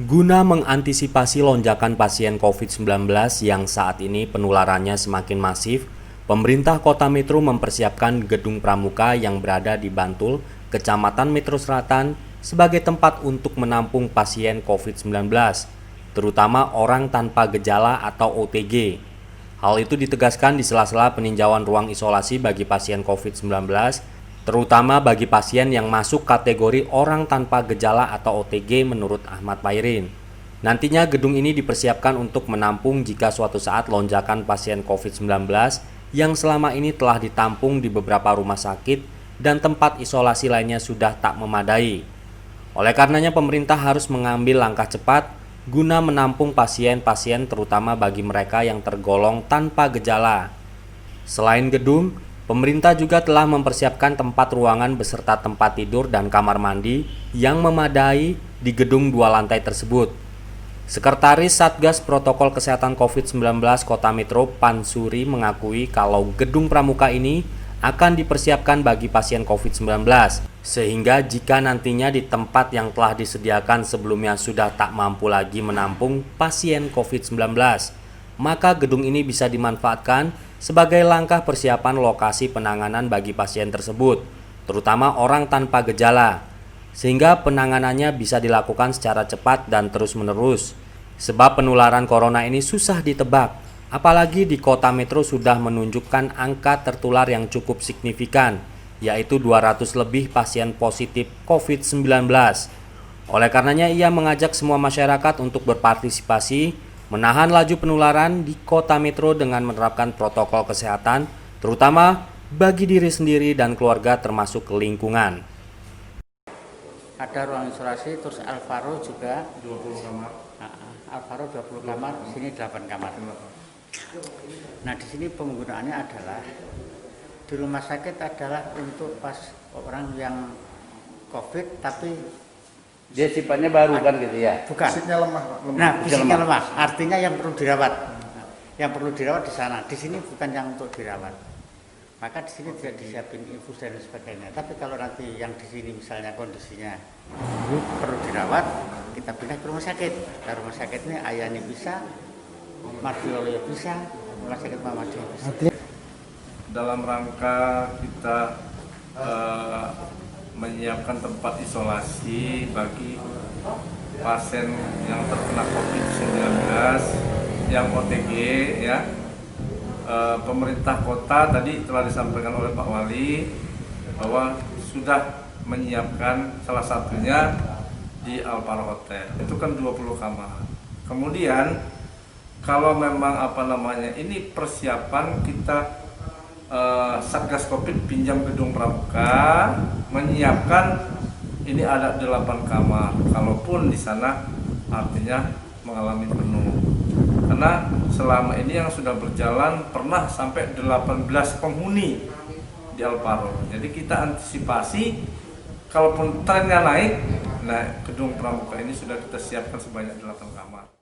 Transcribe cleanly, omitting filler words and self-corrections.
Guna mengantisipasi lonjakan pasien COVID-19 yang saat ini penularannya semakin masif, pemerintah Kota Metro mempersiapkan gedung pramuka yang berada di Bantul, Kecamatan Metro Selatan, sebagai tempat untuk menampung pasien COVID-19, terutama orang tanpa gejala atau OTG. Hal itu ditegaskan di sela-sela peninjauan ruang isolasi bagi pasien COVID-19, terutama bagi pasien yang masuk kategori orang tanpa gejala atau OTG menurut Ahmad Pairin. Nantinya gedung ini dipersiapkan untuk menampung jika suatu saat lonjakan pasien COVID-19 yang selama ini telah ditampung di beberapa rumah sakit dan tempat isolasi lainnya sudah tak memadai. Oleh karenanya pemerintah harus mengambil langkah cepat guna menampung pasien-pasien terutama bagi mereka yang tergolong tanpa gejala. Selain gedung, pemerintah juga telah mempersiapkan tempat ruangan beserta tempat tidur dan kamar mandi yang memadai di gedung 2 lantai tersebut. Sekretaris Satgas Protokol Kesehatan COVID-19 Kota Metro Pansuri mengakui kalau gedung pramuka ini akan dipersiapkan bagi pasien COVID-19, sehingga jika nantinya di tempat yang telah disediakan sebelumnya sudah tak mampu lagi menampung pasien COVID-19, maka gedung ini bisa dimanfaatkan sebagai langkah persiapan lokasi penanganan bagi pasien tersebut, terutama orang tanpa gejala, sehingga penanganannya bisa dilakukan secara cepat dan terus-menerus. Sebab penularan corona ini susah ditebak, apalagi di Kota Metro sudah menunjukkan angka tertular yang cukup signifikan, yaitu 200 lebih pasien positif COVID-19. Oleh karenanya ia mengajak semua masyarakat untuk berpartisipasi menahan laju penularan di Kota Metro dengan menerapkan protokol kesehatan, terutama bagi diri sendiri dan keluarga termasuk lingkungan. Ada ruang isolasi, terus Alvaro juga 20 kamar. Alvaro 20 kamar, sini 8 kamar. Nah, di sini penggunaannya adalah di rumah sakit adalah untuk pas orang yang COVID tapi Dia sifatnya baru kan gitu ya? bukan. Fisiknya lemah, Pak. Nah, fisiknya lemah. Artinya yang perlu dirawat. Yang perlu dirawat di sana. Di sini bukan yang untuk dirawat. Maka di sini tidak disiapin infus dan sebagainya. Tapi kalau nanti yang di sini misalnya kondisinya perlu dirawat, kita pindah ke rumah sakit. Nah, rumah sakit ini Ayani bisa, Martiolio bisa, rumah sakit Muhammadiyah bisa. Dalam rangka kita menyiapkan tempat isolasi bagi pasien yang terkena COVID-19 yang OTG ya. Pemerintah kota tadi telah disampaikan oleh Pak Wali bahwa sudah menyiapkan salah satunya di Alvaro Hotel. Itu kan 20 kamar. Kemudian kalau memang ini persiapan kita Satgas Covid pinjam gedung pramuka, menyiapkan ini ada 8 kamar. Kalaupun di sana artinya mengalami penuh. Karena selama ini yang sudah berjalan pernah sampai 18 penghuni di Alvaro. Jadi kita antisipasi kalaupun trennya naik, nah gedung pramuka ini sudah kita siapkan sebanyak 8 kamar.